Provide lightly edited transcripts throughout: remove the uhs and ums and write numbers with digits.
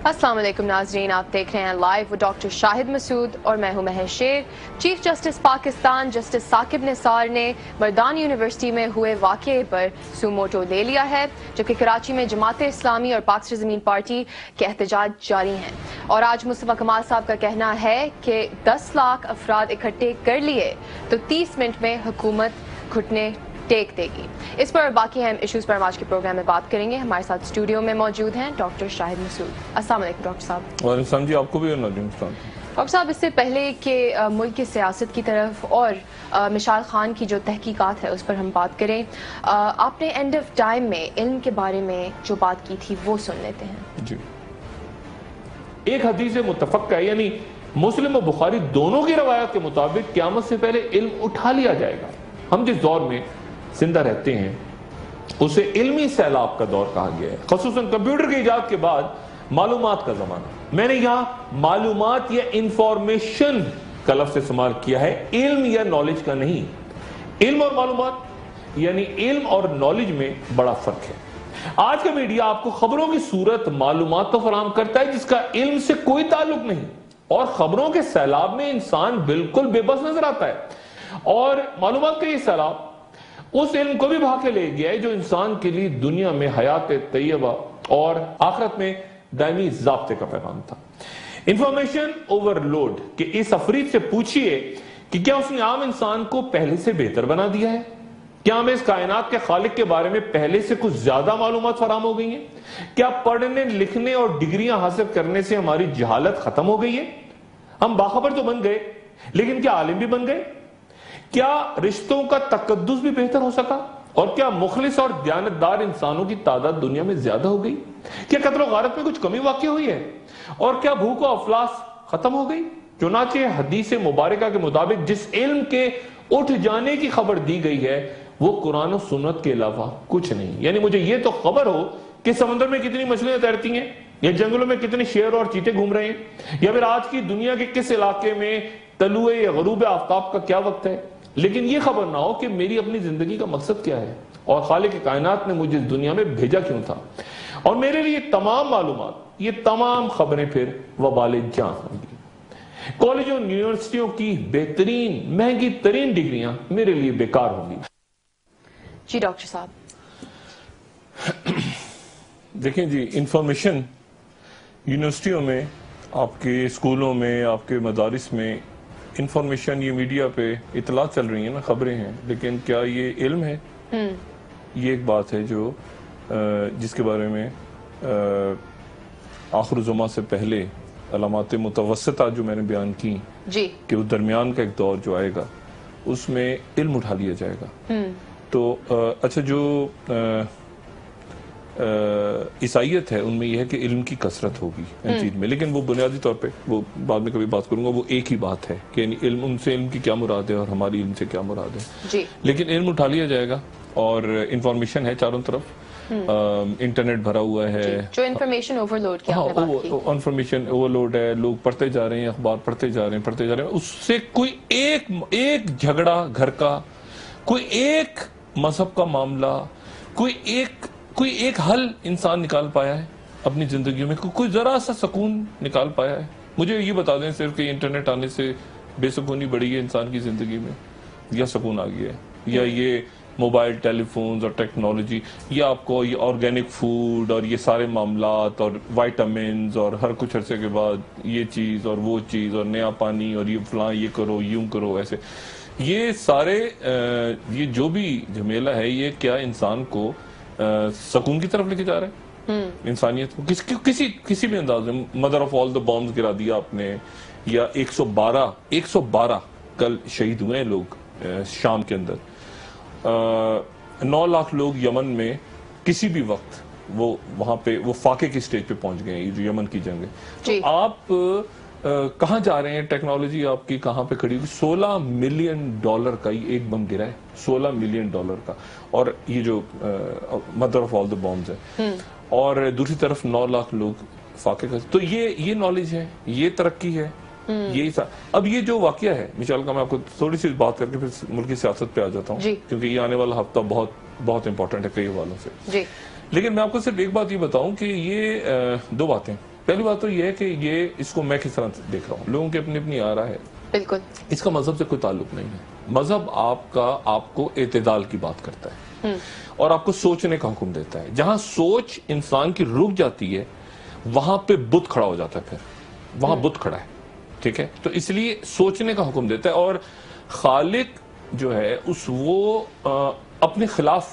السلام علیکم ناظرین، آپ دیکھ رہے ہیں لائیو وہ ڈاکٹر شاہد مسعود اور میں ہوں Mehr Sher. Chief justice Pakistan justice Saqib Nisar نے مردان یونیورسٹی میں ہوئے واقعے پر سوموٹو لے لیا ہے، جبکہ کراچی میں جماعت اسلامی اور پاک زمین پارٹی کے احتجاج جاری ہیں۔ اور آج مصطفیٰ کمال صاحب کا کہنا ہے کہ 10 لاکھ افراد اکٹھے کر لیے تو 30 منٹ میں حکومت گھٹنے ٹیک دے گی۔ اس پر اور باقی اہم ایشوز پر ہم آج کے پروگرام میں بات کریں گے۔ ہمارے ساتھ اسٹوڈیو میں موجود ہیں ڈاکٹر شاہد مسعود۔ السلام علیکم ڈاکٹر صاحب۔ وعلیکم السلام جی، آپ کو بھی اور ناظرین السلام۔ ڈاکٹر صاحب، اس سے پہلے کہ ملک کی سیاست کی طرف اور مشال خان کی جو تحقیقات ہے اس پر ہم بات کریں، آپ نے اینڈ آف ٹائم میں علم کے بارے میں جو بات کی تھی وہ سن لیتے ہیں۔ جی، ایک حدیث متفق ہے، یعنی مسلم و بخاری دونوں کی روایت کے مطابق قیامت سے پہلے علم اٹھا لیا جائے گا۔ ہم جس دور میں زندہ رہتے ہیں اسے علمی سیلاب کا دور کہا گیا ہے، خصوصاً کمپیوٹر کی ایجاد کے بعد معلومات کا زمانہ۔ میں نے یہاں معلومات یا انفارمیشن کا لفظ استعمال کیا ہے، علم یا نالج کا نہیں۔ علم اور معلومات یعنی علم اور نالج میں بڑا فرق ہے۔ آج کا میڈیا آپ کو خبروں کی صورت معلومات تو فراہم کرتا ہے جس کا علم سے کوئی تعلق نہیں، اور خبروں کے سیلاب میں انسان بالکل بے بس نظر آتا ہے، اور معلومات کا یہ سیلاب اس علم کو بھی بھا کے لے گیا ہے جو انسان کے لیے دنیا میں حیات طیبہ اور آخرت میں دائمی ضابطے کا پیغام تھا۔ انفارمیشن اوورلوڈ کہ اس افرید سے پوچھئے کہ کیا اس نے عام انسان کو پہلے سے بہتر بنا دیا ہے؟ کیا ہمیں اس کائنات کے خالق کے بارے میں پہلے سے کچھ زیادہ معلومات فراہم ہو گئی ہیں؟ کیا پڑھنے لکھنے اور ڈگریاں حاصل کرنے سے ہماری جہالت ختم ہو گئی ہے؟ ہم باخبر تو بن گئے، لیکن کیا عالم بھی بن گئے؟ کیا رشتوں کا تقدس بھی بہتر ہو سکا؟ اور کیا مخلص اور دیانتدار انسانوں کی تعداد دنیا میں زیادہ ہو گئی؟ کیا قتل و غارت میں کچھ کمی واقع ہوئی ہے؟ اور کیا بھوک و افلاس ختم ہو گئی؟ چنانچہ حدیث مبارکہ کے مطابق جس علم کے اٹھ جانے کی خبر دی گئی ہے وہ قرآن و سنت کے علاوہ کچھ نہیں۔ یعنی مجھے یہ تو خبر ہو کہ سمندر میں کتنی مچھلیاں تیرتی ہیں، یا جنگلوں میں کتنے شیر اور چیتے گھوم رہے ہیں، یا پھر آج کی دنیا کے کس علاقے میں طلوع یا غروب آفتاب کا کیا وقت ہے، لیکن یہ خبر نہ ہو کہ میری اپنی زندگی کا مقصد کیا ہے اور خالق کائنات نے مجھے اس دنیا میں بھیجا کیوں تھا۔ اور میرے لیے تمام معلومات، یہ تمام خبریں پھر وبال جاں ہوں گی۔ کالج اور یونیورسٹیوں کی بہترین مہنگی ترین ڈگریاں میرے لیے بیکار ہوں گی۔ جی ڈاکٹر صاحب۔ دیکھیں جی، انفارمیشن یونیورسٹیوں میں، آپ کے اسکولوں میں، آپ کے مدارس میں انفارمیشن، یہ میڈیا پہ اطلاع چل رہی ہیں نا، خبریں ہیں، لیکن کیا یہ علم ہے؟ یہ ایک بات ہے جو جس کے بارے میں آخر الزماں سے پہلے علامات متوسطہ جو میں نے بیان کی جی کہ وہ درمیان کا ایک دور جو آئے گا اس میں علم اٹھا لیا جائے گا۔ تو اچھا، جو عیسائیت ہے ان میں یہ ہے کہ علم کی کثرت ہوگی ان چیز میں، لیکن وہ بنیادی طور پہ وہ بعد میں کبھی بات کروں گا، وہ ایک ہی بات ہے کہ یعنی علم، ان سے علم کی کیا مراد ہے اور ہماری علم سے کیا مراد ہے جی۔ لیکن علم اٹھا لیا جائے گا، اور انفارمیشن ہے چاروں طرف، انٹرنیٹ بھرا ہوا ہے، جو انفارمیشن اوورلوڈ کی آپ نے بات کی، انفارمیشن اوورلوڈ ہے، لوگ پڑھتے جا رہے ہیں، اخبار پڑھتے جا رہے ہیں، اس سے کوئی ایک جھگڑا گھر کا، کوئی ایک مذہب کا معاملہ، کوئی ایک حل انسان نکال پایا ہے اپنی زندگیوں میں، کوئی ذرا سا سکون نکال پایا ہے؟ مجھے یہ بتا دیں صرف کہ انٹرنیٹ آنے سے بے سکونی بڑھی ہے انسان کی زندگی میں، یا سکون آ گیا ہے، یا یہ موبائل ٹیلی فونز اور ٹیکنالوجی، یا آپ کو یہ آرگینک فوڈ اور یہ سارے معاملات اور وائٹامنز اور ہر کچھ عرصے کے بعد یہ چیز اور وہ چیز اور نیا پانی اور یہ فلاں، یہ کرو، یوں کرو، ایسے، یہ سارے یہ جو بھی جھمیلہ ہے، یہ کیا انسان کو سکون کی طرف لے کے جا رہے ہیں؟ انسانیت کو کسی بھی انداز میں mother of all the bombs گرا دیا آپ نے، یا 112 کل شہید ہوئے ہیں لوگ شام کے اندر، 9 لاکھ لوگ یمن میں کسی بھی وقت وہ وہاں پہ وہ فاقے کی سٹیج پہ پہنچ گئے ہیں، یہ جو یمن کی جنگ ہے۔ تو آپ کہاں جا رہے ہیں؟ ٹیکنالوجی آپ کی کہاں پہ کھڑی ہوئی؟ $16 ملین کا یہ ایک بم گرا ہے، $16 ملین کا، اور یہ جو mother of all the bombs ہے، اور دوسری طرف 9 لاکھ لوگ فاقے کا۔ تو یہ نالج ہے، یہ ترقی ہے، یہی سا۔ اب یہ جو واقعہ ہے مثال کا، میں آپ کو تھوڑی سی بات کر کے پھر ملکی سیاست پہ آ جاتا ہوں، کیونکہ یہ آنے والا ہفتہ بہت امپورٹنٹ ہے کئی حوالوں سے۔ لیکن میں آپ کو صرف ایک بات یہ بتاؤں کہ یہ 2 باتیں، پہلی بات تو یہ ہے کہ یہ اس کو میں کس طرح دیکھ رہا ہوں، لوگوں کی اپنی اپنی آرا ہے، بالکل اس کا مذہب سے کوئی تعلق نہیں ہے۔ مذہب آپ کو اعتدال کی بات کرتا ہے اور آپ کو سوچنے کا حکم دیتا ہے۔ جہاں سوچ انسان کی رک جاتی ہے وہاں پہ بت کھڑا ہو جاتا ہے، پھر وہاں بت کھڑا ہے، ٹھیک ہے؟ تو اس لیے سوچنے کا حکم دیتا ہے، اور خالق جو ہے وہ اپنے خلاف،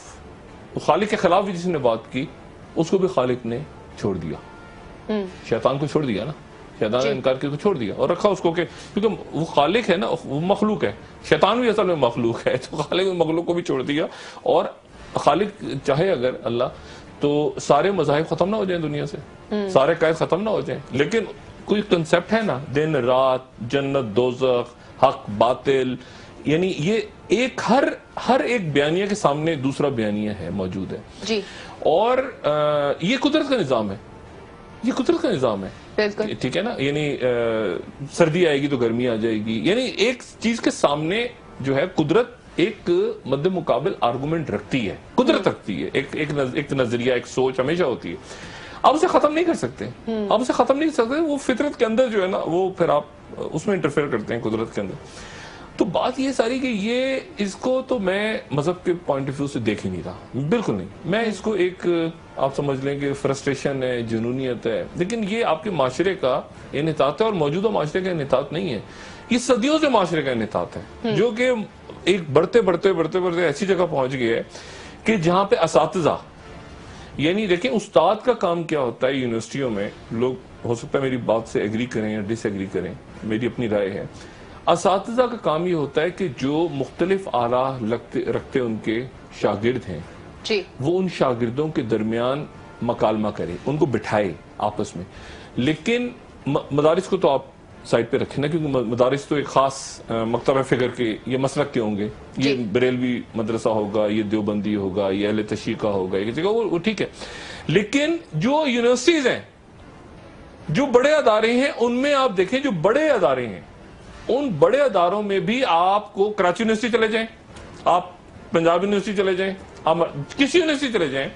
خالق کے خلاف بھی جس نے بات کی اس کو بھی خالق نے چھوڑ دیا، شیطان کو چھوڑ دیا نا، شیطان نے انکار کیا کو چھوڑ دیا اور رکھا اس کو، کہ کیونکہ وہ خالق ہے نا، وہ مخلوق ہے، شیطان بھی اصل میں مخلوق ہے، تو خالق مخلوق کو بھی چھوڑ دیا۔ اور خالق چاہے اگر اللہ تو سارے مذاہب ختم نہ ہو جائیں دنیا سے، سارے قائد ختم نہ ہو جائیں، لیکن کوئی کنسپٹ ہے نا، دن رات، جنت دوزخ، حق باطل، یعنی یہ ایک ہر ایک بیانیہ کے سامنے دوسرا بیانیہ ہے، موجود ہے جی، اور یہ قدرت کا نظام ہے، یہ قدرت کا نظام ہے، بالکل ٹھیک ہے نا؟ یعنی سردی آئے گی تو گرمی آ جائے گی، یعنی ایک چیز کے سامنے جو ہے قدرت ایک مد مقابل آرگومنٹ رکھتی ہے، قدرت رکھتی ہے، ایک نظریہ، ایک سوچ ہمیشہ ہوتی ہے۔ آپ اسے ختم نہیں کر سکتے، آپ اسے ختم نہیں کر سکتے، وہ فطرت کے اندر جو ہے نا، وہ پھر آپ اس میں انٹرفیئر کرتے ہیں قدرت کے اندر۔ تو بات یہ ساری کہ یہ اس کو تو میں مذہب کے پوائنٹ آف ویو سے دیکھ ہی نہیں رہا، بالکل نہیں۔ میں اس کو ایک آپ سمجھ لیں کہ فرسٹریشن ہے، جنونیت ہے، لیکن یہ آپ کے معاشرے کا انحطاط ہے، اور موجودہ معاشرے کا انحطاط نہیں ہے، یہ صدیوں سے معاشرے کا انحطاط ہے، جو کہ ایک بڑھتے ایسی جگہ پہنچ گیا ہے کہ جہاں پہ اساتذہ، یعنی دیکھیں استاد کا کام کیا ہوتا ہے یونیورسٹیوں میں، لوگ ہو سکتا ہے میری بات سے ایگری کریں یا ڈس ایگری کریں، میری اپنی رائے ہے، اساتذہ کا کام یہ ہوتا ہے کہ جو مختلف آراء رکھتے ان کے شاگرد ہیں، جی، وہ ان شاگردوں کے درمیان مکالمہ کرے، ان کو بٹھائے آپس میں۔ لیکن مدارس کو تو آپ سائٹ پہ رکھیں نا، کیونکہ مدارس تو ایک خاص مکتبہ فکر کے یہ مسلک کے ہوں گے، یہ بریلوی مدرسہ ہوگا، یہ دیوبندی ہوگا، یہ اہل تشیع کا ہوگا، یہ جگہ وہ ٹھیک ہے۔ لیکن جو یونیورسٹیز ہیں، جو بڑے ادارے ہیں، ان میں آپ دیکھیں جو بڑے ادارے ہیں، ان بڑے اداروں میں بھی آپ کو کراچی یونیورسٹی چلے جائیں، آپ پنجاب یونیورسٹی چلے جائیں، آپ کسی یونیورسٹی چلے جائیں،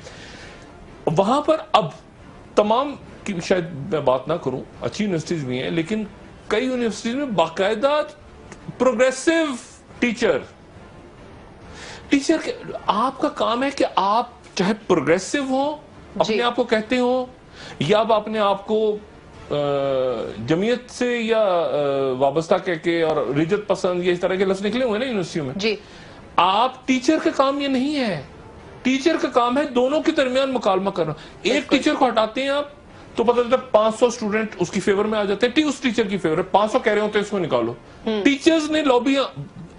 وہاں پر اب تمام کی شاید میں بات نہ کروں، اچھی یونیورسٹیز بھی ہیں، لیکن کئی یونیورسٹیز میں باقاعدہ پروگریسو ٹیچر آپ کا کام ہے کہ آپ چاہے پروگریسو ہوں، اپنے آپ کو کہتے ہوں، یا آپ اپنے آپ کو جمعیت سے یا وابستہ کہہ کے اور رجت پسند یہ اس طرح کے لفظ نکلے ہوئے نا یونیورسٹیوں میں، جی، آپ ٹیچر کا کام یہ نہیں ہے، ٹیچر کا کام ہے دونوں کے درمیان مکالمہ کرنا۔ ایک ٹیچر کو ہٹاتے ہیں آپ تو پتہ چلتا ہے 500 اسٹوڈنٹ اس کی فیور میں آ جاتے ہیں، اس ٹیچر کی فیور ہے، 500 کہہ رہے ہوتے ہیں اس کو نکالو۔ ٹیچرز نے لابیاں،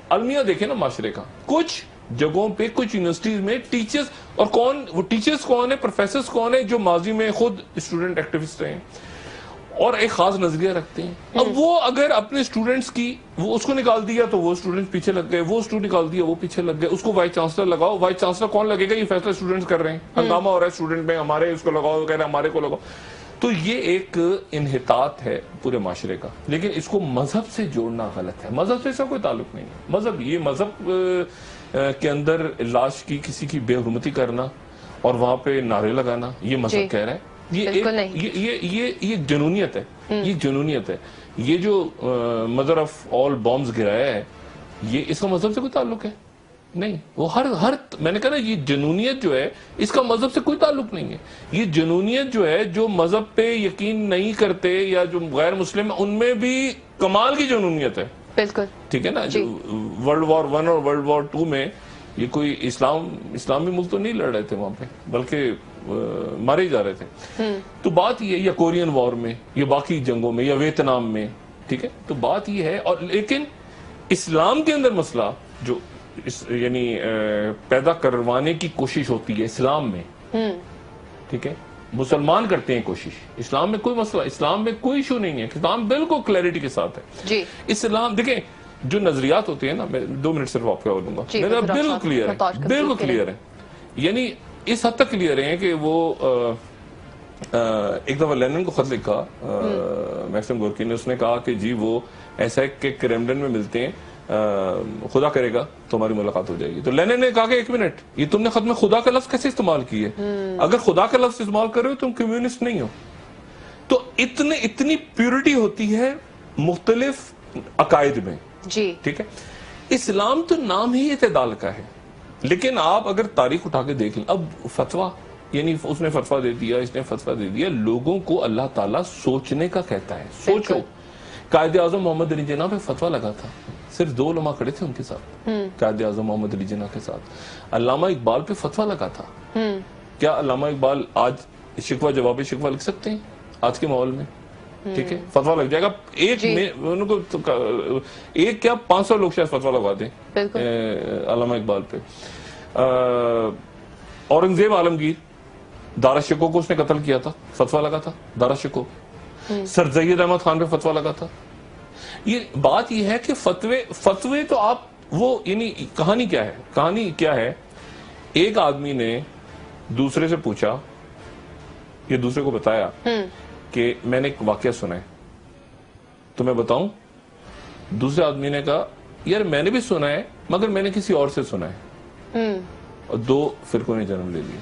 المیہ دیکھیں نا معاشرے کا، کچھ جگہوں پہ کچھ یونیورسٹیز میں ٹیچرز، اور کون وہ ٹیچرز کون ہے، پروفیسرز کون ہے، جو ماضی میں خود اسٹوڈنٹ ایکٹیوسٹ رہے ہیں اور ایک خاص نظریہ رکھتے ہیں۔ اب وہ اگر اپنے اسٹوڈنٹس کی وہ اس کو نکال دیا تو وہ اسٹوڈنٹ پیچھے لگ گئے، وہ اسٹوڈنٹ نکال دیا وہ پیچھے لگ گئے، اس کو وائس چانسلر لگاؤ، وائس چانسلر کون لگے گا؟ یہ فیصلہ اسٹوڈنٹس کر رہے ہیں، ہنگامہ ہو رہا ہے اسٹوڈنٹ میں، ہمارے اس کو لگاؤ، کہہ رہے ہیں ہمارے کو لگاؤ۔ تو یہ ایک انحطاط ہے پورے معاشرے کا، لیکن اس کو مذہب سے جوڑنا غلط ہے، مذہب سے اس کا کوئی تعلق نہیں ہے۔ مذہب یہ مذہب کے اندر لاش کی کسی کی بے حرمتی کرنا اور وہاں پہ نعرے لگانا، یہ مذہب کہہ رہا ہے، یہ جنونیت ہے، یہ جنونیت ہے۔ یہ جو مدر آف آل بامز گرایا ہے، یہ اس کا مذہب سے کوئی تعلق ہے نہیں، وہ ہر میں نے کہا نا، یہ جنونیت جو ہے اس کا مذہب سے کوئی تعلق نہیں ہے۔ یہ جنونیت جو ہے، جو مذہب پہ یقین نہیں کرتے یا جو غیر مسلم، ان میں بھی کمال کی جنونیت ہے، بالکل ٹھیک ہے نا۔ ورلڈ وار 1 اور ورلڈ وار 2 میں یہ کوئی اسلامی ملک تو نہیں لڑ رہے تھے وہاں پہ، بلکہ مارے جا رہے تھے۔ تو بات یہ ہے، یا کورین وار میں، یا باقی جنگوں میں، یا ویتنام میں، ٹھیک ہے، تو بات یہ ہے۔ اور لیکن اسلام کے اندر مسئلہ جو یعنی پیدا کروانے کی کوشش ہوتی ہے اسلام میں، ٹھیک ہے، مسلمان کرتے ہیں کوشش، اسلام میں کوئی مسئلہ، اسلام میں کوئی ایشو نہیں ہے، اسلام بالکل کلیئرٹی کے ساتھ ہے جی۔ اسلام دیکھیں جو نظریات ہوتے ہیں نا، میں 2 منٹ صرف آپ کو بولوں گا، بالکل کلیئر ہے، بالکل کلیئر ہے، یعنی اس حد تک کلیئر ہے کہ وہ ایک دفعہ لینن کو خط لکھا میکسم گورکی نے، اس نے کہا کہ جی وہ ایسا ہے کہ کریملن میں ملتے ہیں، خدا کرے گا تو ہماری ملاقات ہو جائے گی۔ تو لینن نے کہا کہ 1 منٹ، یہ تم نے خط میں خدا کا لفظ کیسے استعمال کی ہے؟ اگر خدا کا لفظ استعمال کر رہے ہو تم کمیونسٹ نہیں ہو، تو اتنی پیورٹی ہوتی ہے مختلف عقائد میں جی ٹھیک ہے. اسلام تو نام ہی اعتدال کا ہے، لیکن آپ اگر تاریخ اٹھا کے دیکھ لیں، اب فتویٰ یعنی اس نے فتویٰ دے دیا، اس نے فتویٰ دے دیا، لوگوں کو اللہ تعالیٰ سوچنے کا کہتا ہے. سوچو، قائد اعظم محمد علی جناح پہ فتویٰ لگا تھا، صرف 2 علماء کھڑے تھے ان کے ساتھ، قائد اعظم محمد علی جناح کے ساتھ. علامہ اقبال پہ فتویٰ لگا تھا. کیا علامہ اقبال آج شکوہ جواب شکوہ لکھ سکتے ہیں آج کے ماحول میں؟ ٹھیک ہے، فتویٰ لگ جائے گا. ایک کیا 500 لوگ شاید فتویٰ لگوا دیں علامہ اقبال پہ. اورنگزیب عالمگیر، دارا شکو کو اس نے قتل کیا تھا، فتویٰ لگا تھا دارا شکو. سر سید احمد خان پہ فتویٰ لگا تھا. یہ بات یہ ہے کہ فتوے تو آپ وہ یعنی کہانی کیا ہے؟ ایک آدمی نے دوسرے سے پوچھا، یہ دوسرے کو بتایا کہ میں نے ایک واقعہ سنا ہے، تو میں بتاؤں؟ دوسرے آدمی نے کہا یار میں نے بھی سنا ہے مگر میں نے کسی اور سے سنا ہے. اور 2 فرقوں نے جنم لے لیا.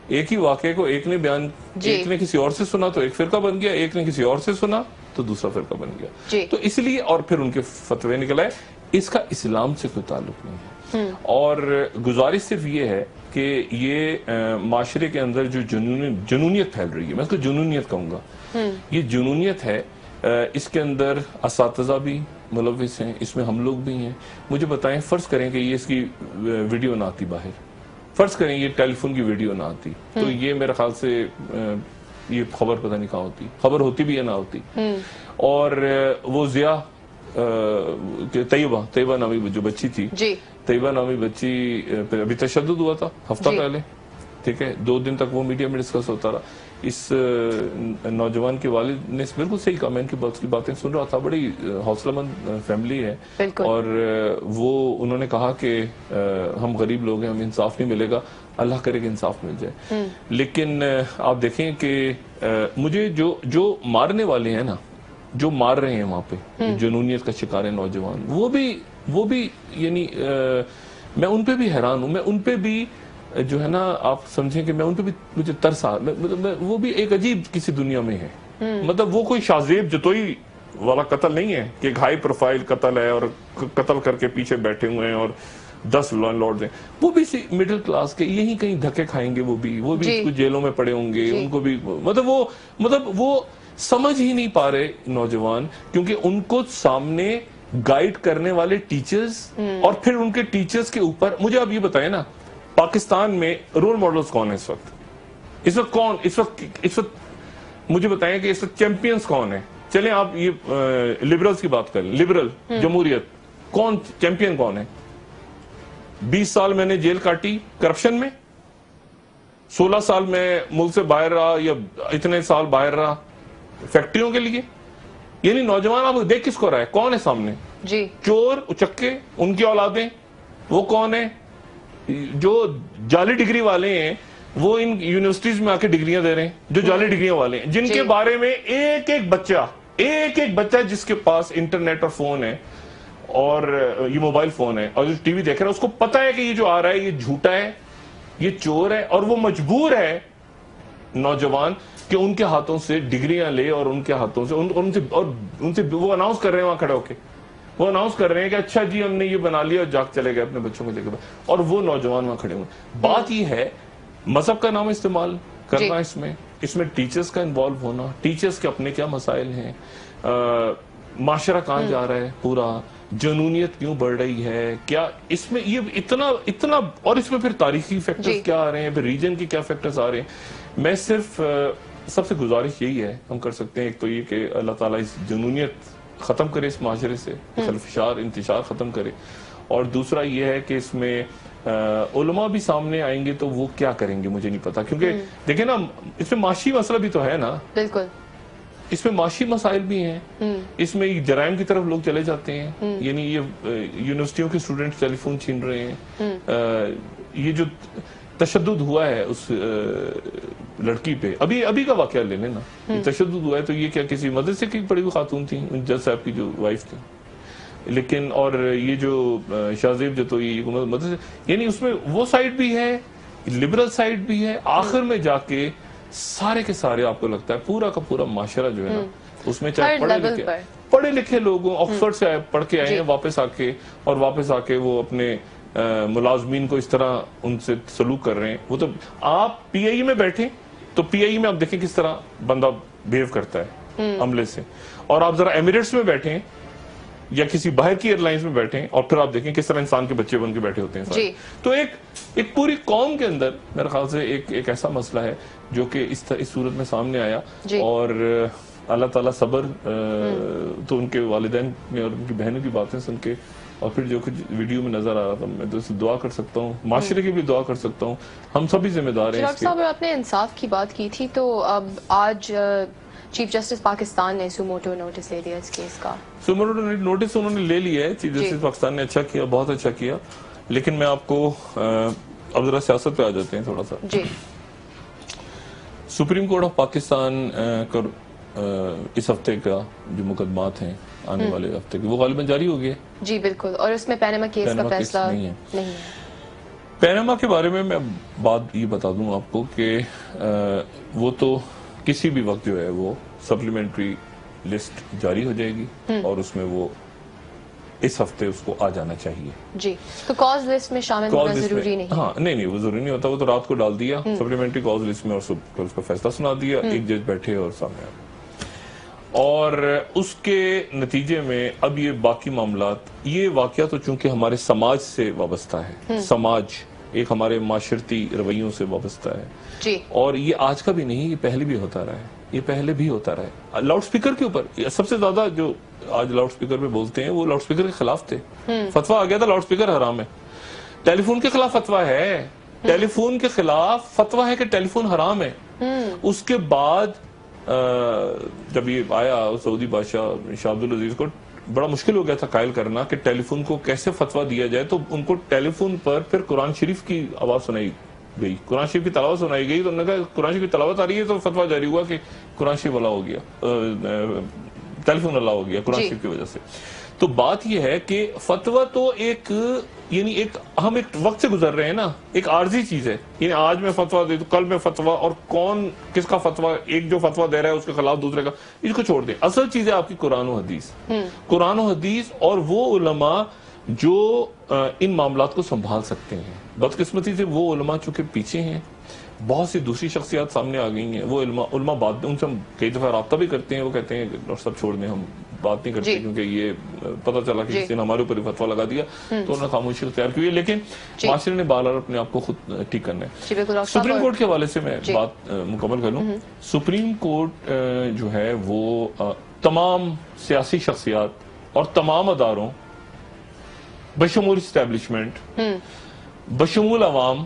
ایک ہی واقعے کو ایک نے بیان، ایک نے کسی اور سے سنا تو ایک فرقہ بن گیا، ایک نے کسی اور سے سنا تو دوسرا فرقہ بن گیا. تو اس لیے اور پھر ان کے فتوے نکل آئے. اس کا اسلام سے کوئی تعلق نہیں ہے. اور گزارش صرف یہ ہے کہ یہ معاشرے کے اندر جو جنونیت پھیل رہی ہے، میں اس کو جنونیت کہوں گا، یہ جنونیت ہے. اس کے اندر اساتذہ بھی ملوث ہیں، اس میں ہم لوگ بھی ہیں. مجھے بتائیں، فرض کریں کہ یہ اس کی ویڈیو نہ آتی باہر، فرض کریں یہ ٹیلی فون کی ویڈیو نہ آتی، تو یہ میرے خیال سے یہ خبر پتہ نہیں کہاں ہوتی، خبر ہوتی بھی یا نہ ہوتی. اور وہ ضیاء طیبہ نامی جو بچی تھی، طیبہ نامی بچی پہ ابھی تشدد ہوا تھا ہفتہ پہلے، ٹھیک ہے، 2 دن تک وہ میڈیا میں ڈسکس ہوتا رہا. اس نوجوان کے والد نے بالکل صحیح کہا، میں ان کی باتیں سن رہا تھا، بڑی حوصلہ مند فیملی ہے. اور وہ انہوں نے کہا کہ ہم غریب لوگ ہیں، ہمیں انصاف نہیں ملے گا، اللہ کرے کہ انصاف مل جائے. لیکن آپ دیکھیں کہ مجھے جو مارنے والے ہیں نا، جو مار رہے ہیں وہاں پہ، جنونیت کا شکار ہے نوجوان، وہ بھی یعنی میں ان پہ بھی حیران ہوں. میں ان پہ بھی جو ہے نا، آپ سمجھیں کہ میں ان پہ بھی مجھے ترس آ، وہ بھی ایک عجیب کسی دنیا میں ہے. مطلب وہ کوئی شاذیب جتوئی والا قتل نہیں ہے کہ ایک ہائی پروفائل قتل ہے اور قتل کر کے پیچھے بیٹھے ہوئے ہیں اور 10 لارڈز ہیں. وہ بھی مڈل کلاس کے یہیں کہیں دھکے کھائیں گے، وہ بھی جیلوں میں پڑے ہوں گے. ان کو بھی مطلب وہ سمجھ ہی نہیں پا رہے نوجوان، کیونکہ ان کو سامنے گائیڈ کرنے والے ٹیچرز، اور پھر ان کے ٹیچرز کے اوپر. مجھے آپ یہ بتائیں نا، پاکستان میں رول ماڈلز کون ہیں اس وقت مجھے بتائیں کہ اس وقت چیمپئنز کون ہیں؟ چلیں آپ یہ لبرلز کی بات کریں، لبرل جمہوریت، کون چیمپئن کون ہے؟ 20 سال میں نے جیل کاٹی کرپشن میں، 16 سال میں ملک سے باہر رہا، یا اتنے سال باہر رہا فیکٹریوں کے لیے. یعنی نوجوان آپ دیکھ کس کو رہا ہے، کون ہے سامنے؟ چور اچکے، ان کی اولادیں. وہ کون ہے؟ جو جعلی ڈگری والے ہیں، وہ ان یونیورسٹیز میں آ کے ڈگریاں دے رہے ہیں، جو جعلی ڈگریاں والے ہیں، جن کے بارے میں ایک بچہ جس کے پاس انٹرنیٹ اور فون ہے اور یہ موبائل فون ہے اور جو ٹی وی دیکھ رہا ہے، اس کو پتا ہے کہ یہ جو آ رہا ہے یہ جھوٹا ہے، یہ چور ہے. اور وہ مجبور ہے نوجوان کہ ان کے ہاتھوں سے ڈگریاں لے، اور ان کے ہاتھوں سے ان سے وہ اناؤنس کر رہے ہیں وہاں کھڑے ہو کے، وہ اناؤنس کر رہے ہیں کہ اچھا جی ہم نے یہ بنا لیا، اور جاگ چلے گئے اپنے بچوں کو لے کے. اور وہ نوجوان وہاں کھڑے ہوئے. بات یہ ہے مذہب کا نام استعمال کرنا، اس میں ٹیچرز کا انوالو ہونا، ٹیچرز کے اپنے کیا مسائل ہیں، معاشرہ کہاں جا رہا ہے، پورا جنونیت کیوں بڑھ رہی ہے، کیا اس میں یہ اتنا اور اس میں پھر تاریخی فیکٹرز کیا آ رہے ہیں، پھر ریجن کی کیا فیکٹرز آ رہے ہیں. میں صرف سب سے گزارش یہی ہے ہم کر سکتے ہیں، ایک تو یہ کہ اللہ تعالیٰ اس جنونیت ختم کرے اس معاشرے سے، انتشار ختم کرے. اور دوسرا یہ ہے کہ اس میں علماء بھی سامنے آئیں گے تو وہ کیا کریں گے مجھے نہیں پتا، کیونکہ دیکھیں نا اس میں معاشی مسئلہ بھی تو ہے نا. بالکل، اس میں معاشی مسائل بھی ہیں، اس میں جرائم کی طرف لوگ چلے جاتے ہیں. یعنی یہ یونیورسٹیوں کے اسٹوڈنٹ ٹیلی فون چھین رہے ہیں. یہ جو تشدد ہوا ہے اس لڑکی پہ، ابھی کا واقعہ لے لینا، تشدد ہوا ہے تو یہ کیا کسی مدرسے کی پڑھی ہوئی خاتون تھی، جج صاحب کی جو وائف تھی. لیکن اور یہ جو شاہزیب جو تو یہ مدرسے، یعنی اس میں وہ سائیڈ بھی ہے، لبرل سائیڈ بھی ہے. آخر میں جا کے سارے کے سارے آپ کو لگتا ہے پورا کا پورا معاشرہ جو ہے نا اس میں ہر چاہے پڑھے لکھے لوگوں آکسفورڈ سے پڑھ کے آئے ہیں واپس آ کے وہ اپنے ملازمین کو اس طرح ان سے سلوک کر رہے ہیں. وہ تو آپ پی آئی میں بیٹھیں تو پی آئی میں آپ دیکھیں کس طرح بندہ بیہیو کرتا ہے عملے سے, اور آپ ذرا ایمریٹس میں بیٹھیں یا کسی باہر کی ایئر لائنز میں بیٹھیں اور پھر آپ دیکھیں کس طرح انسان کے بچے بن کے بیٹھے ہوتے ہیں. تو ایک پوری قوم کے اندر میرے خیال سے ایک ایسا مسئلہ ہے جو کہ اس صورت میں سامنے آیا, اور اللہ تعالیٰ صبر تو ان کے والدین میں اور ان کی بہنوں کی باتیں سن کے, اور پھر جو کچھ ویڈیو میں نظر آ رہا تھا, میں تو اسے دعا کر سکتا ہوں, معاشرے کی بھی دعا کر سکتا ہوں, ہم سبھی ذمہ دار ہیں. ڈاکٹر صاحب آپ نے انصاف کی بات کی تھی, تو اب آج چیف جسٹس پاکستان نے سوموٹو نوٹس لے لیا اس کیس کا. سوموٹو نوٹس انہوں نے لے لیا ہے, چیف جسٹس پاکستان نے اچھا کیا, بہت اچھا کیا. لیکن میں آپ کو اب ذرا سیاست پہ آ جاتے ہیں تھوڑا سا. جی, سپریم کورٹ آف پاکستان اس ہفتے کا جو مقدمات ہیں آنے والے ہفتے کے, وہ غالباً جاری ہو گئے. جی بالکل, اور اس میں پیناما کیس کا فیصلہ نہیں ہے. پیناما کے بارے میں بات یہ بتا دوں آپ کو کہ وہ تو کسی بھی وقت جو ہے وہ سپلیمنٹری لسٹ جاری ہو جائے گی, اور اس میں وہ اس ہفتے اس کو آ جانا چاہیے. جی, تو کاز لسٹ میں شامل ہونا ضروری نہیں. ہاں نہیں, وہ ضروری نہیں ہوتا, وہ تو رات کو ڈال دیا سپلیمنٹری کاز لسٹ میں, اور اس کا فیصلہ سنا دیا, ایک جج بیٹھے اور سامنے آ. اور اس کے نتیجے میں اب یہ باقی معاملات, یہ واقعہ تو چونکہ ہمارے سماج سے وابستہ ہے, سماج ایک ہمارے معاشرتی رویوں سے وابستہ ہے. جی, اور یہ آج کا بھی نہیں, یہ پہلے بھی ہوتا رہا ہے, یہ پہلے بھی ہوتا رہا ہے. لاؤڈ سپیکر کے اوپر سب سے زیادہ جو آج لاؤڈ سپیکر پہ بولتے ہیں وہ لاؤڈ سپیکر کے خلاف تھے. فتویٰ آ گیا تھا لاؤڈ سپیکر حرام ہے. ٹیلی فون کے خلاف فتویٰ ہے, ٹیلی فون کے خلاف فتویٰ ہے کہ ٹیلی فون حرام ہے. اس کے بعد جب یہ آیا سعودی بادشاہ شاہ عبدالعزیز کو بڑا مشکل ہو گیا تھا قائل کرنا کہ ٹیلی فون کو کیسے فتویٰ دیا جائے, تو ان کو ٹیلی فون پر پھر قرآن شریف کی آواز سنائی گئی, قرآن شریف کی تلاوت سنائی گئی, تو انہوں نے کہا قرآن شریف کی تلاوت آ رہی ہے, تو فتویٰ جاری ہوا کہ قرآن شریف اللہ ہو گیا, ٹیلی فون اللہ ہو گیا قرآن شریف کی وجہ سے. تو بات یہ ہے کہ فتویٰ تو ایک یعنی ہم ایک وقت سے گزر رہے ہیں نا, ایک عارضی چیز ہے. یعنی آج میں فتویٰ دے دوں, کل میں فتویٰ, اور کون کس کا فتویٰ, ایک جو فتویٰ دے رہا ہے اس کے خلاف دوسرے کا, اس کو چھوڑ دیں. اصل چیز ہے آپ کی قرآن و حدیث, قرآن و حدیث, اور وہ علماء جو ان معاملات کو سنبھال سکتے ہیں. بدقسمتی سے وہ علماء چونکہ پیچھے ہیں, بہت سی دوسری شخصیات سامنے آ گئی ہیں. وہ علماء بعد ان سے ہم کئی دفعہ رابطہ بھی کرتے ہیں, وہ کہتے ہیں ڈاکٹر صاحب چھوڑ دیں, ہم بات نہیں کرتے کیونکہ یہ پتہ چلا کہ کسی نے ہمارے اوپر فتویٰ لگا دیا, تو انہوں نے خاموشی اختیار کی ہے. لیکن معاشرے نے بہرحال اپنے آپ کو خود ٹھیک کرنا ہے. سپریم کورٹ کے حوالے سے میں بات مکمل کر لوں. سپریم کورٹ جو ہے وہ تمام سیاسی شخصیات اور تمام اداروں بشمول اسٹیبلشمنٹ, بشمول عوام,